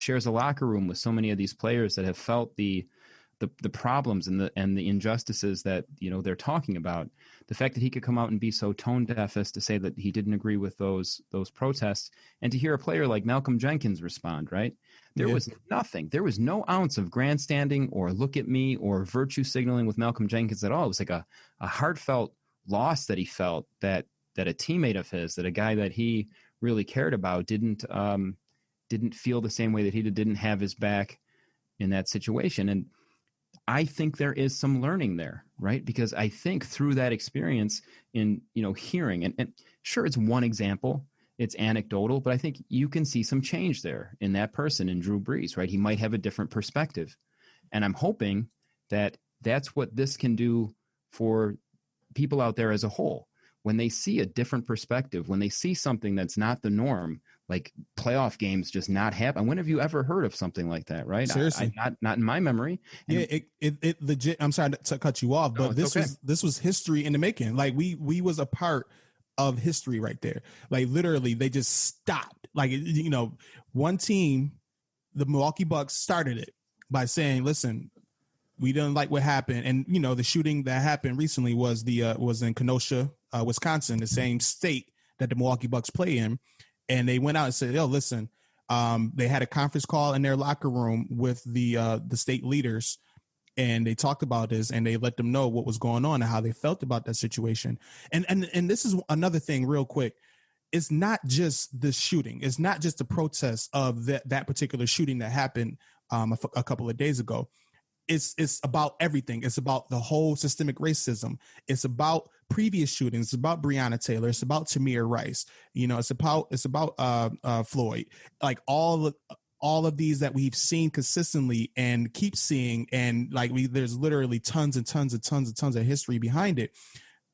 shares a locker room with so many of these players that have felt the problems and the injustices that, they're talking about. The fact that he could come out and be so tone deaf as to say that he didn't agree with those protests, and to hear a player like Malcolm Jenkins respond, right? There was nothing. There was no ounce of grandstanding or look at me or virtue signaling with Malcolm Jenkins at all. It was like a heartfelt loss that he felt that a teammate of his, that a guy that he really cared about didn't feel the same way that he didn't have his back in that situation. And I think there is some learning there, right? Because I think through that experience in, hearing, and sure, it's one example, it's anecdotal, but I think you can see some change there in that person, in Drew Brees, right? He might have a different perspective. And I'm hoping that that's what this can do for people out there as a whole. When they see a different perspective, when they see something that's not the norm, like playoff games just not happen. When have you ever heard of something like that, right? Seriously. Not in my memory. And it legit. I'm sorry to cut you off, but this was history in the making. Like we was a part of history right there. Like literally, they just stopped. Like, one team, the Milwaukee Bucks, started it by saying, "Listen, we didn't like what happened." And the shooting that happened recently was in Kenosha, Wisconsin, the same state that the Milwaukee Bucks play in. And they went out and said, "Yo, listen." They had a conference call in their locker room with the state leaders, and they talked about this, and they let them know what was going on and how they felt about that situation. And this is another thing, real quick. It's not just the shooting. It's not just the protest of that particular shooting that happened a couple of days ago. It's about everything. It's about the whole systemic racism. It's about previous shootings. It's about Breonna Taylor. It's about Tamir Rice. It's about Floyd. Like all of these that we've seen consistently and keep seeing, and there's literally tons and tons and tons and tons of history behind it.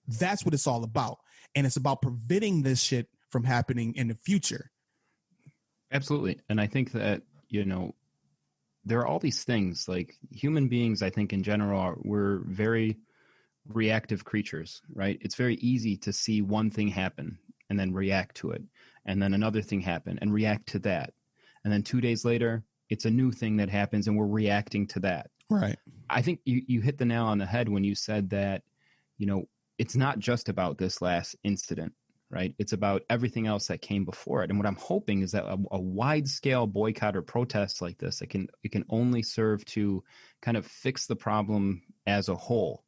That's what it's all about, and it's about preventing this shit from happening in the future. Absolutely, and I think that there are all these things, like human beings, I think in general, we're very reactive creatures, right? It's very easy to see one thing happen and then react to it. And then another thing happen and react to that. And then 2 days later, it's a new thing that happens and we're reacting to that. Right. I think you hit the nail on the head when you said that, it's not just about this last incident, right? It's about everything else that came before it. And what I'm hoping is that a wide-scale boycott or protest like this, it can only serve to kind of fix the problem as a whole.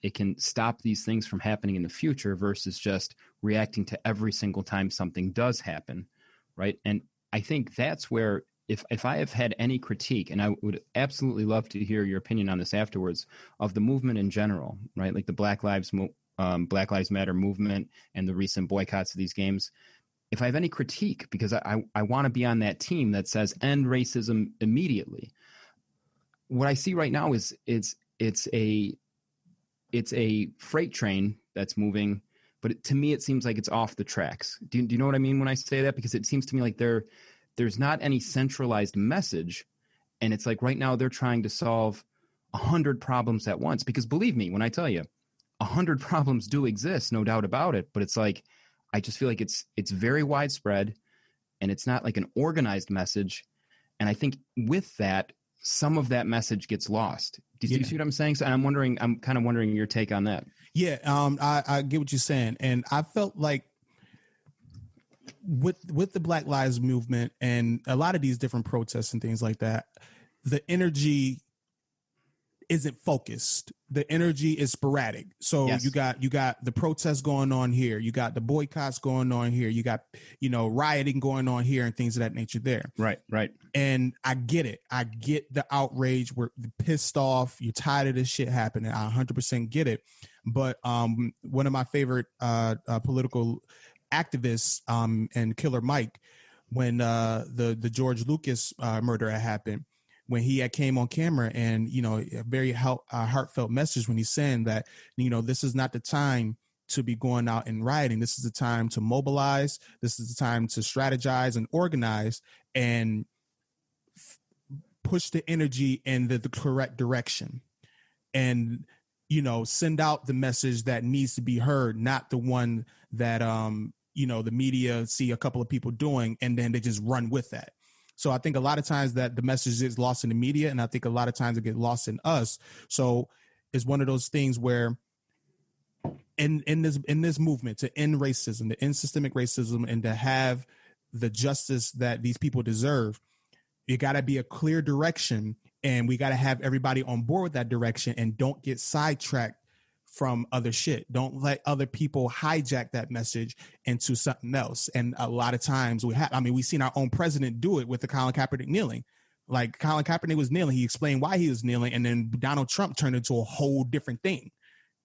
It can stop these things from happening in the future versus just reacting to every single time something does happen, right? And I think that's where, if I have had any critique, and I would absolutely love to hear your opinion on this afterwards, of the movement in general, right? Like the Black Lives Matter movement and the recent boycotts of these games. If I have any critique, because I want to be on that team that says end racism immediately. What I see right now is it's a freight train that's moving, but to me it seems like it's off the tracks. Do you know what I mean when I say that? Because it seems to me like there's not any centralized message, and it's like right now they're trying to solve 100 problems at once. Because believe me when I tell you, 100 problems do exist, no doubt about it. But it's like, I just feel like it's very widespread, and it's not like an organized message. And I think with that, some of that message gets lost. Do you see what I'm saying? So I'm kind of wondering your take on that. Yeah, I get what you're saying. And I felt like with the Black Lives Movement and a lot of these different protests and things like that, the energy isn't focused. The energy is sporadic. So yes. you got the protests going on here. You got the boycotts going on here. You got, rioting going on here and things of that nature there. Right. And I get it. I get the outrage. We're pissed off. You're tired of this shit happening. I 100% get it. But one of my favorite political activists and Killer Mike, when the George Lucas murder had happened, when he had came on camera and, a very heartfelt message when he's saying that, this is not the time to be going out and rioting. This is the time to mobilize. This is the time to strategize and organize and push the energy in the correct direction and, send out the message that needs to be heard, not the one that, the media see a couple of people doing and then they just run with that. So I think a lot of times that the message is lost in the media, and I think a lot of times it gets lost in us. So it's one of those things where in this movement to end racism, to end systemic racism, and to have the justice that these people deserve, you got to be a clear direction, and we got to have everybody on board with that direction, and don't get sidetracked from other shit. Don't let other people hijack that message into something else. And a lot of times we've seen our own president do it with the Colin Kaepernick kneeling. Like Colin Kaepernick was kneeling. He explained why he was kneeling. And then Donald Trump turned into a whole different thing.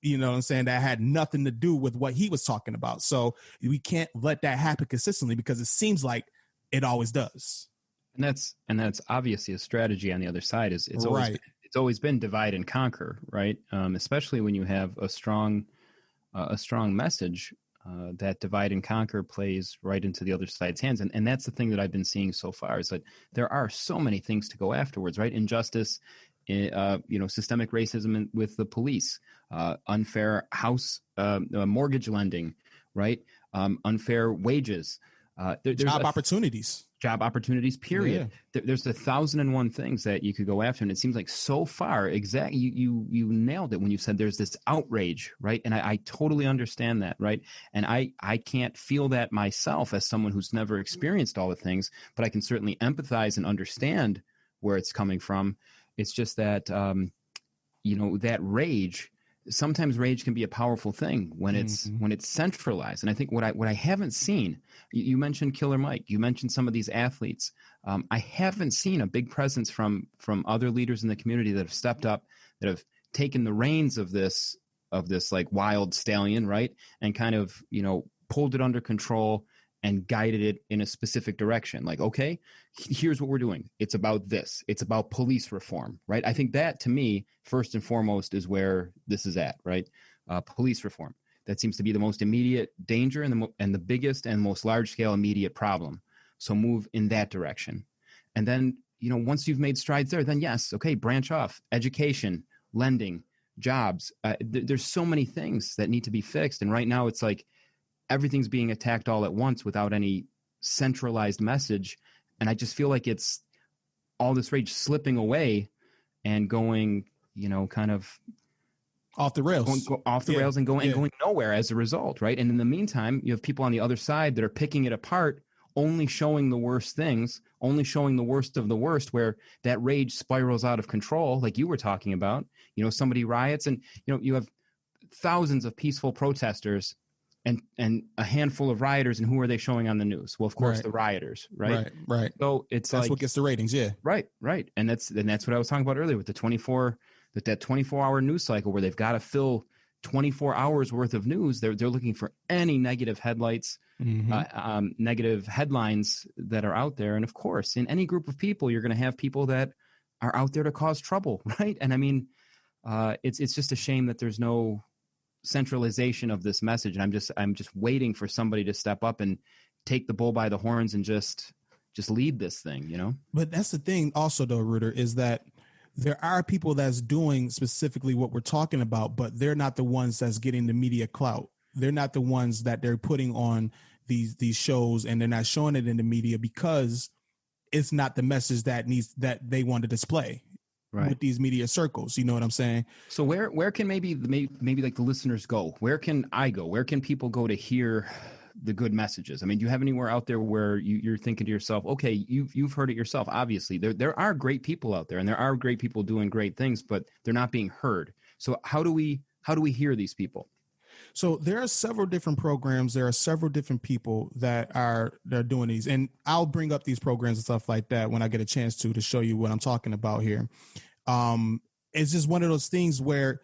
You know what I'm saying? That had nothing to do with what he was talking about. So we can't let that happen consistently, because it seems like it always does. And that's obviously a strategy on the other side. It's always been divide and conquer, right? Especially when you have a strong message, that divide and conquer plays right into the other side's hands. And that's the thing that I've been seeing so far, is that there are so many things to go afterwards, right? Injustice, systemic racism with the police, unfair house mortgage lending, right? Unfair wages, job opportunities, period. Yeah. There's 1,001 things that you could go after. And it seems like so far, exactly, you nailed it when you said there's this outrage, right? And I totally understand that, right? And I can't feel that myself as someone who's never experienced all the things, but I can certainly empathize and understand where it's coming from. It's just that, that rage, sometimes rage can be a powerful thing when it's centralized. And I think what I haven't seen, you mentioned Killer Mike, you mentioned some of these athletes. I haven't seen a big presence from other leaders in the community that have stepped up, that have taken the reins of this like wild stallion, right? And kind of, pulled it under control and guided it in a specific direction. Like, okay, here's what we're doing. It's about this. It's about police reform, right? I think that, to me, first and foremost, is where this is at, right? Police reform. That seems to be the most immediate danger and the biggest and most large-scale immediate problem. So move in that direction. And then, once you've made strides there, then yes, okay, branch off. Education, lending, jobs. There's so many things that need to be fixed. And right now it's like, everything's being attacked all at once without any centralized message. And I just feel like it's all this rage slipping away and going, kind of off the rails, rails and going nowhere as a result. Right. And in the meantime, you have people on the other side that are picking it apart, only showing the worst things, only showing the worst of the worst, where that rage spirals out of control. Like you were talking about, somebody riots and, you have thousands of peaceful protesters and a handful of rioters, and who are they showing on the news? Well, of course, the rioters, right? Right. So that's what gets the ratings, yeah. Right. And that's what I was talking about earlier with that 24-hour news cycle, where they've got to fill 24 hours worth of news. They're looking for any negative headlights, negative headlines that are out there. And of course, in any group of people, you're going to have people that are out there to cause trouble, right? And I mean, it's just a shame that there's no centralization of this message. And I'm just waiting for somebody to step up and take the bull by the horns and just lead this thing, But that's the thing also, though, Rueter, is that there are people that's doing specifically what we're talking about, but they're not the ones that's getting the media clout. They're not the ones that they're putting on these shows, and they're not showing it in the media because it's not the message that they want to display. Right. With these media circles, you know what I'm saying? So where can maybe like the listeners go? Where can I go? Where can people go to hear the good messages? I mean, do you have anywhere out there where you're thinking to yourself, okay, you've heard it yourself. Obviously, there are great people out there, and there are great people doing great things, but they're not being heard. So how do we hear these people? So there are several different programs. There are several different people that are doing these, and I'll bring up these programs and stuff like that when I get a chance to show you what I'm talking about here. It's just one of those things where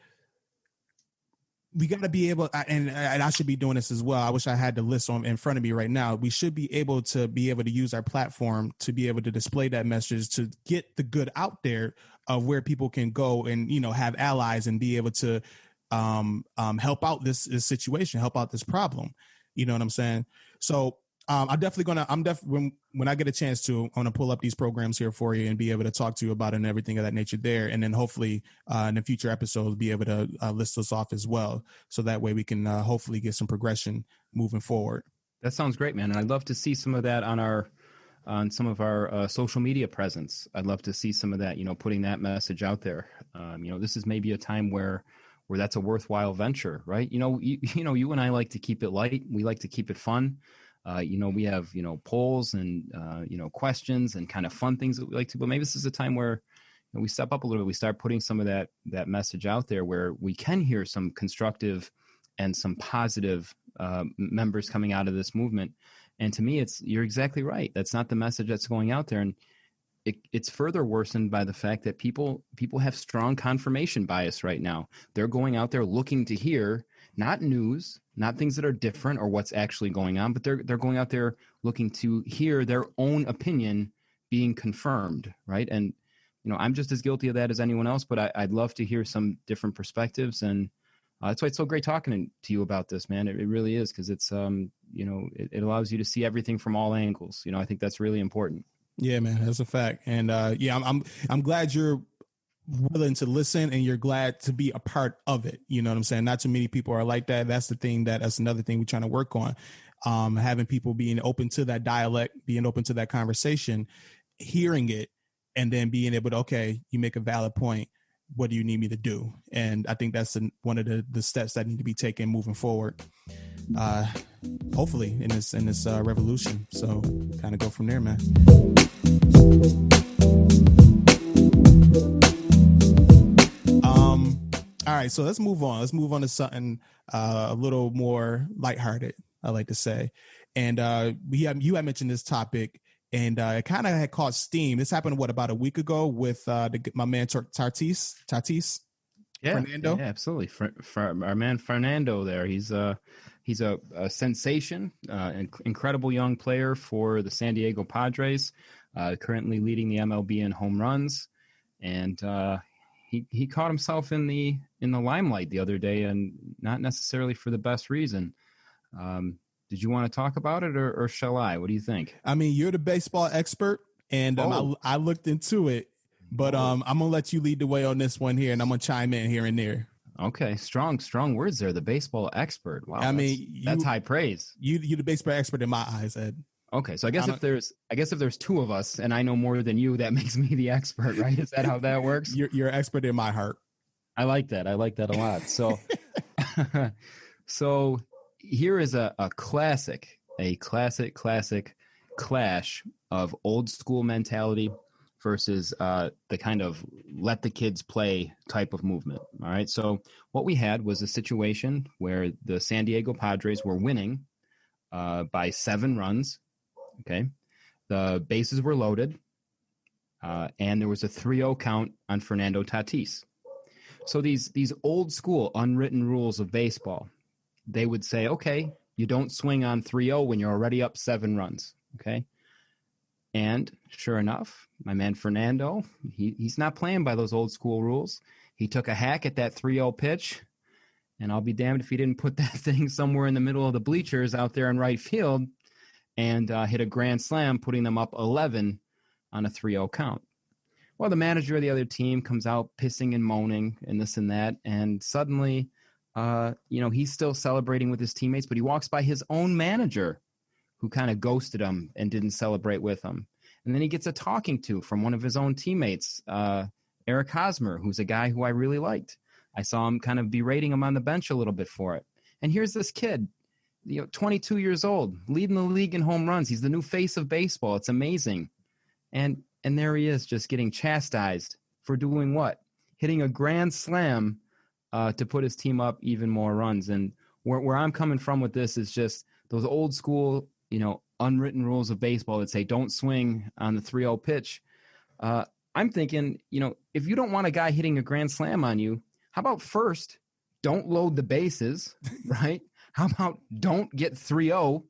we got to be able, and I should be doing this as well. I wish I had the list in front of me right now. We should be able to use our platform to be able to display that message, to get the good out there of where people can go and, have allies and be able to help out this situation, help out this problem. You know what I'm saying? So when I get a chance to, I'm going to pull up these programs here for you and be able to talk to you about it and everything of that nature there. And then hopefully in the future episodes, be able to list those off as well. So that way we can hopefully get some progression moving forward. That sounds great, man. And I'd love to see some of that on our on some of our social media presence. I'd love to see some of that, putting that message out there. This is maybe a time where that's a worthwhile venture, right? You and I like to keep it light. We like to keep it fun. We have, polls and, questions and kind of fun things that we like to, but maybe this is a time where we step up a little bit. We start putting some of that message out there where we can hear some constructive and some positive members coming out of this movement. And to me, you're exactly right. That's not the message that's going out there. And it's further worsened by the fact that people have strong confirmation bias right now. They're going out there looking to hear not news, not things that are different or what's actually going on, but they're going out there looking to hear their own opinion being confirmed, right? And I'm just as guilty of that as anyone else, but I'd love to hear some different perspectives. And that's why it's so great talking to you about this, man. It really is, because it's, it allows you to see everything from all angles. I think that's really important. Yeah, man, that's a fact. And I'm glad you're willing to listen and you're glad to be a part of it. You know what I'm saying? Not too many people are like that. That's another thing we're trying to work on. Having people being open to that dialect, being open to that conversation, hearing it, and then being able to, okay, you make a valid point. What do you need me to do? And I think that's one of the steps that need to be taken moving forward. Hopefully in this revolution. So kind of go from there, man. All right, so let's move on. Let's move on to something a little more lighthearted, I like to say. And you had mentioned this topic, and it kind of had caught steam. This happened, about a week ago with my man Tatis? Yeah, Fernando? Yeah, absolutely. For our man Fernando there, he's a sensation, incredible young player for the San Diego Padres, currently leading the MLB in home runs. And he caught himself in the limelight the other day, and not necessarily for the best reason. Did you want to talk about it, or shall I? What do you think? I mean, you're the baseball expert, and I looked into it, but I'm going to let you lead the way on this one here, and I'm going to chime in here and there. Okay, strong words there. The baseball expert. Wow, that's high praise. You're the baseball expert in my eyes, Ed. Okay, so I guess if there's two of us and I know more than you, that makes me the expert, right? Is that how that works? You're an expert in my heart. I like that. I like that a lot. So, so here is a classic clash of old school mentality versus the kind of let the kids play type of movement. All right. So what we had was a situation where the San Diego Padres were winning by 7 runs. Okay. The bases were loaded, and there was a 3-0 count on Fernando Tatis. So these old school unwritten rules of baseball, they would say, okay, you don't swing on 3-0 when you're already up 7 runs. Okay. And sure enough, my man Fernando, he's not playing by those old school rules. He took a hack at that 3-0 pitch, and I'll be damned if he didn't put that thing somewhere in the middle of the bleachers out there in right field and hit a grand slam, putting them up 11 on a 3-0 count. Well, the manager of the other team comes out pissing and moaning and this and that, and suddenly, he's still celebrating with his teammates, but he walks by his own manager, who kind of ghosted him and didn't celebrate with him. And then he gets a talking to from one of his own teammates, Eric Hosmer, who's a guy who I really liked. I saw him kind of berating him on the bench a little bit for it. And here's this kid, 22 years old, leading the league in home runs. He's the new face of baseball. It's amazing. And there he is, just getting chastised for doing what? Hitting a grand slam to put his team up even more runs. And where I'm coming from with this is just those old school, unwritten rules of baseball that say don't swing on the 3-0 pitch. I'm thinking, if you don't want a guy hitting a grand slam on you, how about first don't load the bases, right? How about don't get 3-0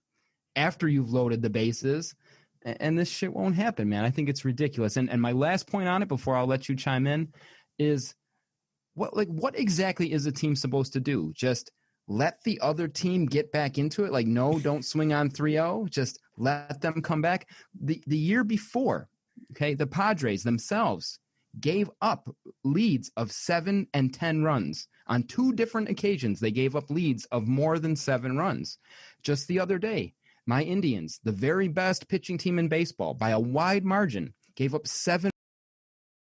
after you've loaded the bases? And this shit won't happen, man. I think it's ridiculous. And my last point on it before I'll let you chime in is what exactly is a team supposed to do? Just let the other team get back into it? Like, no, don't swing on 3-0. Just let them come back. The year before, okay, the Padres themselves gave up leads of 7 and 10 runs. On 2 different occasions, they gave up leads of more than 7 runs. Just the other day, My Indians, the very best pitching team in baseball by a wide margin, gave up 7